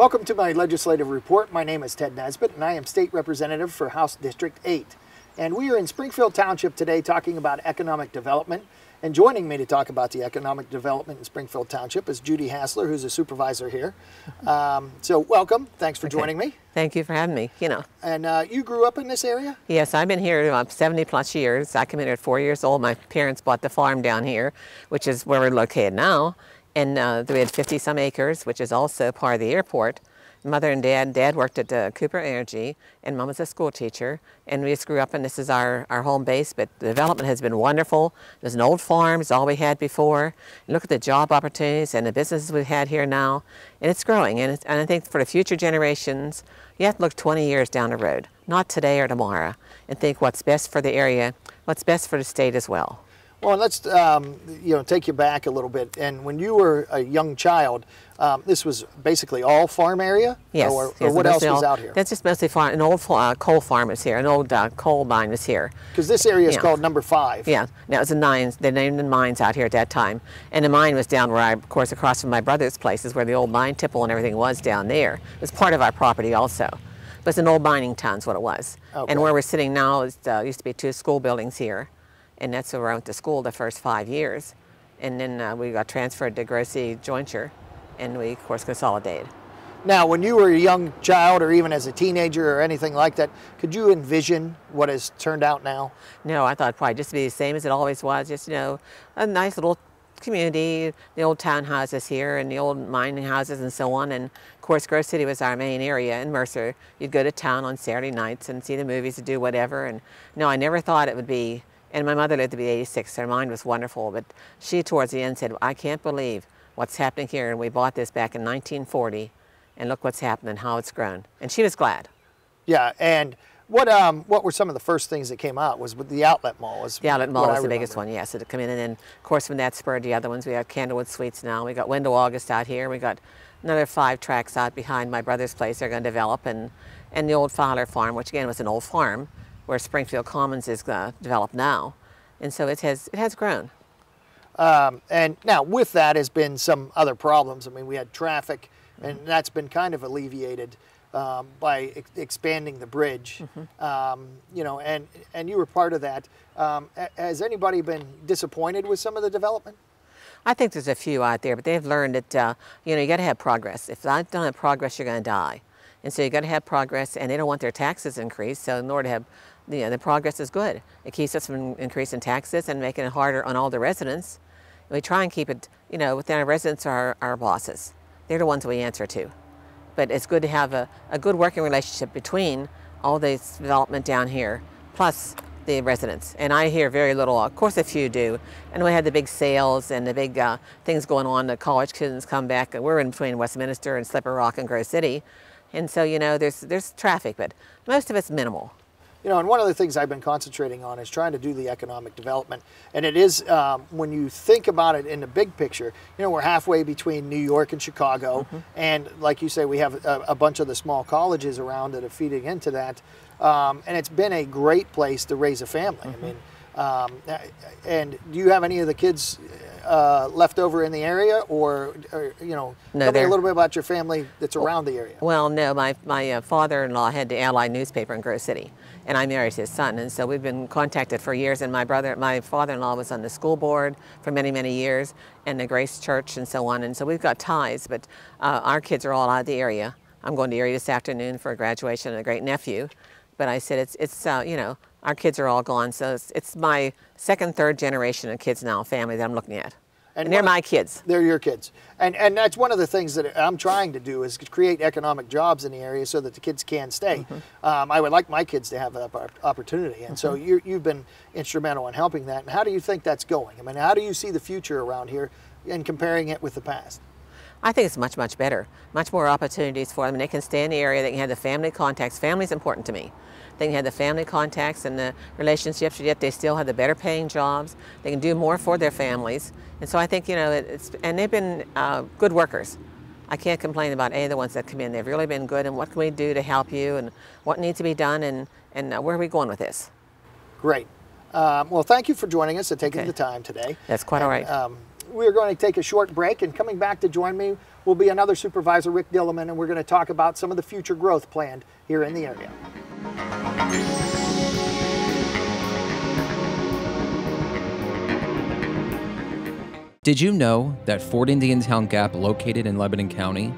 Welcome to my legislative report. My name is Tedd Nesbit, and I am State Representative for House District 8. And we are in Springfield Township today talking about economic development. And joining me to talk about the economic development in Springfield Township is Judy Hassler, who's a supervisor here. So welcome. Thanks for joining me. Thank you for having me. And you grew up in this area? Yes, I've been here 70 plus years. I came in at 4 years old. My parents bought the farm down here, which is where we're located now. And we had 50 some acres, which is also part of the airport. Mother and Dad worked at Cooper Energy, and Mom was a school teacher. And we just grew up, and this is our home base, but the development has been wonderful. There's an old farm, it's all we had before. And look at the job opportunities and the businesses we've had here now, and it's growing. And I think for the future generations, you have to look 20 years down the road, not today or tomorrow, and think what's best for the area, what's best for the state as well. Well, let's take you back a little bit. And when you were a young child, this was basically all farm area? Yes. Or what else was out here? That's just mostly farm. An old coal farm is here. An old coal mine was here. Because this area is called number 5. Yeah. That was the mines. They named the mines out here at that time. And the mine was down where of course, across from my brother's place is where the old mine tipple and everything was down there. It was part of our property also. But it's an old mining town is what it was. Okay. And where we're sitting now is used to be 2 school buildings here. And that's where I went to school the first 5 years. And then we got transferred to Gracie Jointure, and we, of course, consolidated. Now, when you were a young child, or even as a teenager or anything like that, could you envision what has turned out now? No, I thought it'd probably just be the same as it always was, just, a nice little community, the old townhouses here and the old mining houses and so on. And of course, Grove City was our main area in Mercer. You'd go to town on Saturday nights and see the movies and do whatever. And no, I never thought it would be. And my mother lived to be 86, her mind was wonderful, but she towards the end said, I can't believe what's happening here, and we bought this back in 1940, and look what's happened and how it's grown. And she was glad. Yeah, and what were some of the first things that came out? Was with the outlet mall? The outlet mall was the biggest one, yes. It come in, and then, of course, when that spurred the other ones, we have Candlewood Suites now. We got Window August out here. We got another 5 tracks out behind my brother's place they're going to develop, and the old Fowler Farm, which again was an old farm, where Springfield Commons is developed now. And so it has grown. And now with that has been some other problems. I mean, we had traffic, and that's been kind of alleviated by expanding the bridge. And you were part of that. Has anybody been disappointed with some of the development? I think there's a few out there, but they've learned that, you got to have progress. If you don't have progress, you're going to die. And so you got to have progress, and they don't want their taxes increased, so in order to have, the progress is good. It keeps us from increasing taxes and making it harder on all the residents. And we try and keep it, within our residents are our bosses. They're the ones we answer to. But it's good to have a good working relationship between all this development down here, plus the residents. And I hear very little, of course a few do. And we had the big sales and the big things going on, the college students come back. We're in between Westminster and Slipper Rock and Grove City. And so, there's traffic, but most of it's minimal. And one of the things I've been concentrating on is trying to do the economic development. And it is, when you think about it in the big picture, we're halfway between New York and Chicago. And like you say, we have a bunch of the small colleges around that are feeding into that. And it's been a great place to raise a family. I mean, and do you have any of the kids left over in the area, or tell me a little bit about your family that's around the area? Well, no, my father-in-law had the Allied newspaper in Grove City, and I married his son, and so we've been contacted for years. And my father-in-law was on the school board for many, many years, and the Grace Church and so on, and so we've got ties. But our kids are all out of the area. I'm going to the area this afternoon for a graduation of a great nephew, but I said it's our kids are all gone, so it's my second, third generation of kids now, family that I'm looking at. And they're my kids. They're your kids. And that's one of the things that I'm trying to do is create economic jobs in the area so that the kids can stay. I would like my kids to have that opportunity. And so you've been instrumental in helping that. And how do you think that's going? I mean, how do you see the future around here and comparing it with the past? I think it's much, much better. Much more opportunities for them. They can stay in the area. They can have the family contacts. Family's important to me. They can have the family contacts and the relationships, yet they still have the better paying jobs. They can do more for their families. And so I think, and they've been good workers. I can't complain about any of the ones that come in. They've really been good, and what can we do to help you, and what needs to be done, and where are we going with this? Great. Well, thank you for joining us and taking the time today. That's quite all right. we're going to take a short break, and coming back to join me will be another supervisor, Rick Dillaman, and we're going to talk about some of the future growth planned here in the area. Did you know that Fort Indian Town Gap, located in Lebanon County,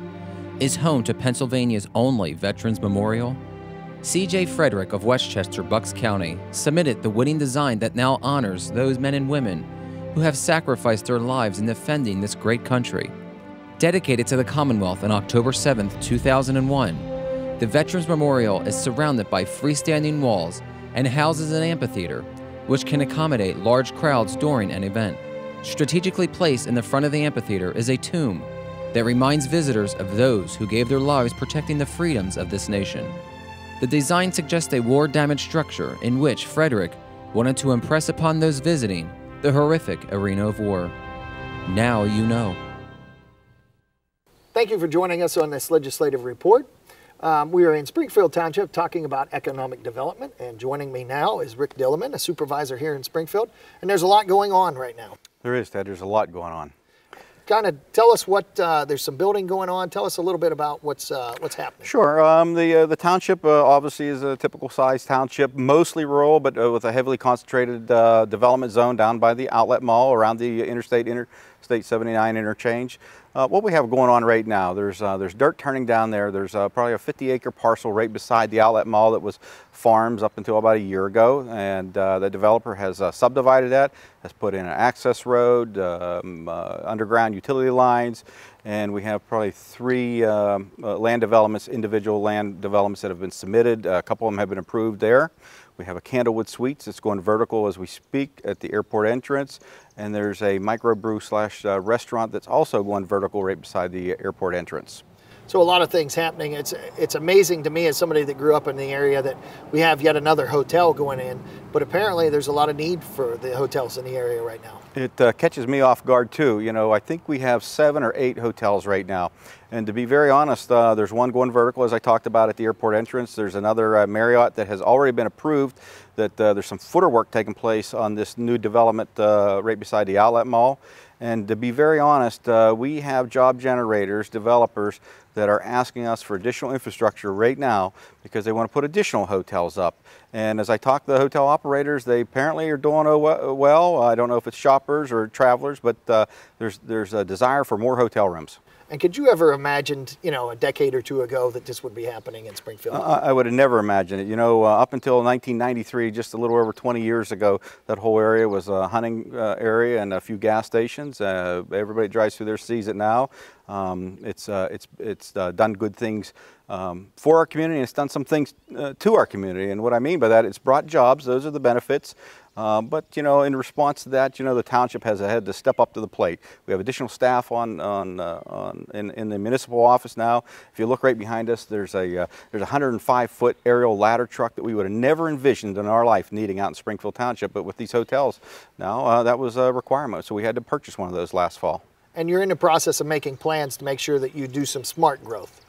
is home to Pennsylvania's only Veterans Memorial? C.J. Frederick of Westchester, Bucks County, submitted the winning design that now honors those men and women who have sacrificed their lives in defending this great country. Dedicated to the Commonwealth on October 7, 2001, the Veterans Memorial is surrounded by freestanding walls and houses an amphitheater, which can accommodate large crowds during an event. Strategically placed in the front of the amphitheater is a tomb that reminds visitors of those who gave their lives protecting the freedoms of this nation. The design suggests a war-damaged structure in which Frederick wanted to impress upon those visiting the horrific arena of war. Now you know. Thank you for joining us on this legislative report. We are in Springfield Township talking about economic development, and joining me now is Rick Dillaman, a supervisor here in Springfield, and there's a lot going on right now. There is, Ted. There's a lot going on. Kind of tell us what, there's some building going on. Tell us a little bit about what's happening. Sure. The township obviously is a typical size township, mostly rural, but with a heavily concentrated development zone down by the outlet mall around the Interstate 79 interchange. What we have going on right now, there's dirt turning down there. There's probably a 50-acre parcel right beside the outlet mall that was farms up until about a year ago, and the developer has subdivided that, has put in an access road, underground utility lines, and we have probably 3 land developments, individual land developments that have been submitted. A couple of them have been approved there. We have a Candlewood Suites that's going vertical as we speak at the airport entrance, and there's a microbrew / restaurant that's also going vertical right beside the airport entrance. So a lot of things happening. It's amazing to me as somebody that grew up in the area that we have yet another hotel going in, but apparently there's a lot of need for the hotels in the area right now. It catches me off guard too. You know, I think we have 7 or 8 hotels right now. And to be very honest, there's one going vertical, as I talked about, at the airport entrance. There's another Marriott that has already been approved, that there's some footer work taking place on this new development right beside the outlet mall. And to be very honest, we have job generators, developers, that are asking us for additional infrastructure right now because they want to put additional hotels up. And as I talk to the hotel operators, they apparently are doing well. I don't know if it's shoppers or travelers, but there's a desire for more hotel rooms. And could you ever imagined, you know, a decade or two ago that this would be happening in Springfield? I would have never imagined it. You know, up until 1993, just a little over 20 years ago, that whole area was a hunting area and a few gas stations. Everybody drives through there sees it now. It's done good things for our community, and it's done some things to our community. And what I mean by that, it's brought jobs. Those are the benefits. But you know, in response to that, you know, the township has had to step up to the plate. We have additional staff in the municipal office now. If you look right behind us, there's a 105-foot aerial ladder truck that we would have never envisioned in our life needing out in Springfield Township. But with these hotels now, that was a requirement, so we had to purchase one of those last fall. And you're in the process of making plans to make sure that you do some smart growth.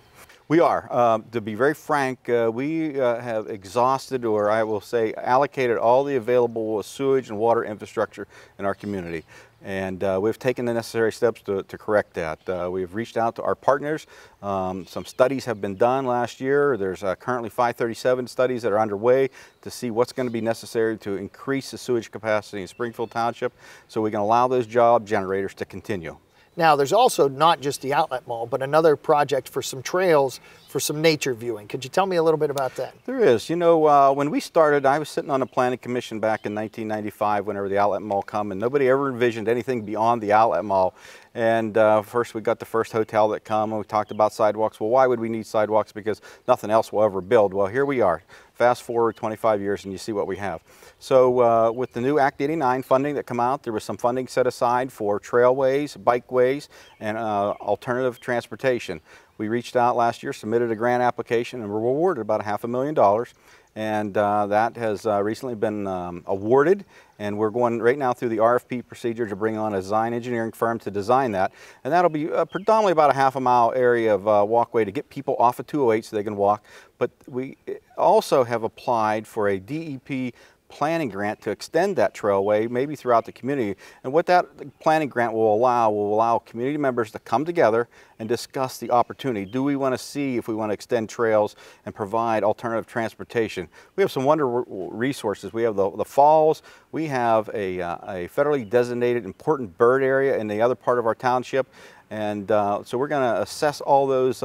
We are. To be very frank, we have exhausted, or I will say allocated, all the available sewage and water infrastructure in our community. And we've taken the necessary steps to correct that. We've reached out to our partners. Some studies have been done last year. There's currently 537 studies that are underway to see what's going to be necessary to increase the sewage capacity in Springfield Township so we can allow those job generators to continue. Now, there's also not just the outlet mall, but another project for some trails for some nature viewing. Could you tell me a little bit about that? There is. You know, when we started, I was sitting on the planning commission back in 1995 whenever the outlet mall come, and nobody ever envisioned anything beyond the outlet mall. And first we got the first hotel that come, and we talked about sidewalks. Well, why would we need sidewalks? Because nothing else will ever build. Well, here we are. Fast forward 25 years and you see what we have. So with the new Act 89 funding that come out, there was some funding set aside for trailways, bikeways, and alternative transportation. We reached out last year, submitted a grant application, and were awarded about $500,000. And that has recently been awarded, and we're going right now through the RFP procedure to bring on a design engineering firm to design that. And that'll be predominantly about a half-a-mile area of walkway to get people off of 208 so they can walk. But we also have applied for a DEP planning grant to extend that trailway maybe throughout the community. And what that planning grant will allow community members to come together and discuss the opportunity. Do we want to see if we want to extend trails and provide alternative transportation? We have some wonderful resources. We have the falls. We have a federally designated important bird area in the other part of our township. And so we're going to assess all those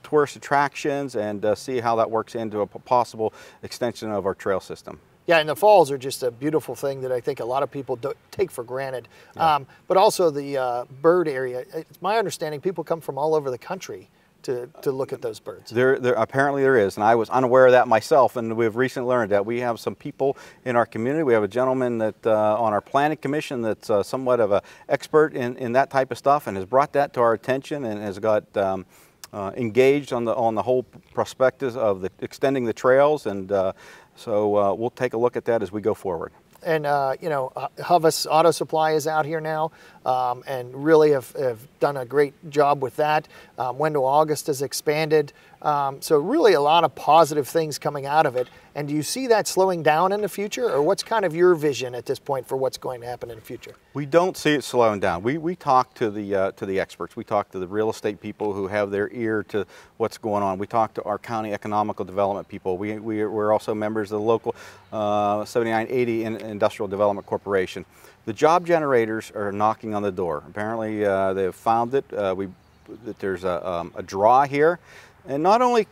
tourist attractions and see how that works into a possible extension of our trail system. Yeah, and the falls are just a beautiful thing that I think a lot of people take for granted. Yeah. But also the bird area, it's my understanding people come from all over the country to look at those birds. Apparently there is, and I was unaware of that myself, and we've recently learned that. We have some people in our community. We have a gentleman that on our planning commission that's somewhat of an expert in that type of stuff and has brought that to our attention and has got engaged on the whole prospectus of extending the trails, and so we'll take a look at that as we go forward. And you know, Huvis Auto Supply is out here now, and really have done a great job with that. Wendell August has expanded, so really a lot of positive things coming out of it. And do you see that slowing down in the future, or what's kind of your vision at this point for what's going to happen in the future? We don't see it slowing down. We talk to the experts. We talk to the real estate people who have their ear to what's going on. We talk to our county economical development people. We're also members of the local 7980 Industrial Development Corporation. The job generators are knocking on the door. Apparently they've found that there's a draw here. And not only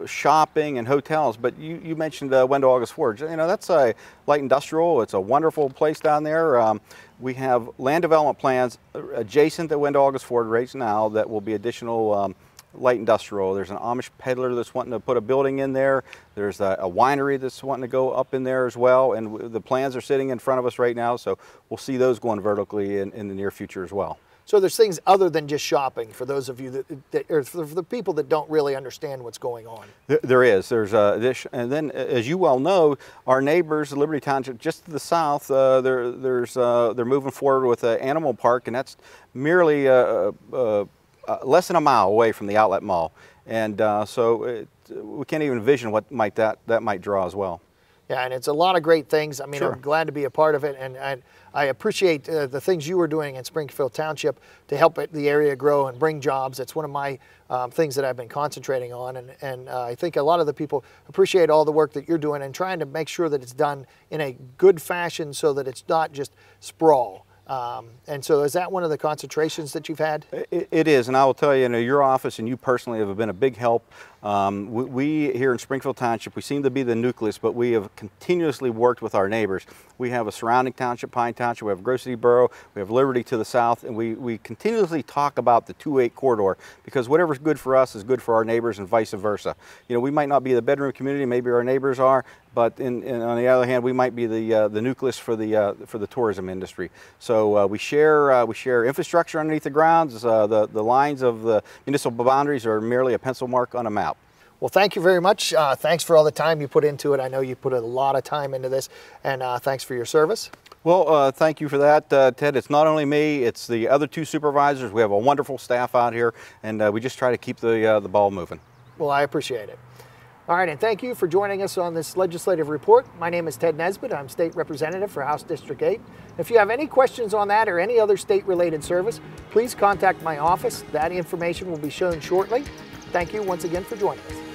shopping and hotels, but you mentioned Wendell August Forge. You know, that's a light industrial. It's a wonderful place down there. We have land development plans adjacent to Wendell August Forge right now that will be additional light industrial. There's an Amish peddler that's wanting to put a building in there. There's a winery that's wanting to go up in there as well. And the plans are sitting in front of us right now, so we'll see those going vertically in the near future as well. So there's things other than just shopping for those of you or for the people that don't really understand what's going on. There is. There's and then, as you well know, our neighbors, Liberty Township, just to the south, they're moving forward with an animal park, and that's merely less than a mile away from the outlet mall, and so we can't even envision what that might draw as well. Yeah, and it's a lot of great things. I mean, sure. I'm glad to be a part of it, and I appreciate the things you were doing in Springfield Township to help the area grow and bring jobs. It's one of my things that I've been concentrating on, and I think a lot of the people appreciate all the work that you're doing and trying to make sure that it's done in a good fashion so that it's not just sprawl. And so is that one of the concentrations that you've had? It is, and I will tell you, your office and you personally have been a big help. We here in Springfield Township, we seem to be the nucleus, but we have continuously worked with our neighbors. We have a surrounding township, Pine Township, we have Grove City Borough, we have Liberty to the south, and we continuously talk about the 2-8 corridor, because whatever's good for us is good for our neighbors and vice versa. You know, we might not be the bedroom community, maybe our neighbors are, but on the other hand, we might be the nucleus for the tourism industry. So we share infrastructure underneath the grounds. The lines of the municipal boundaries are merely a pencil mark on a map. Well, thank you very much. Thanks for all the time you put into it. I know you put a lot of time into this, and thanks for your service. Well, thank you for that, Ted. It's not only me, it's the other 2 supervisors. We have a wonderful staff out here, and we just try to keep the ball moving. Well, I appreciate it. All right, and thank you for joining us on this legislative report. My name is Tedd Nesbit. I'm State Representative for House District 8. If you have any questions on that or any other state-related service, please contact my office. That information will be shown shortly. Thank you once again for joining us.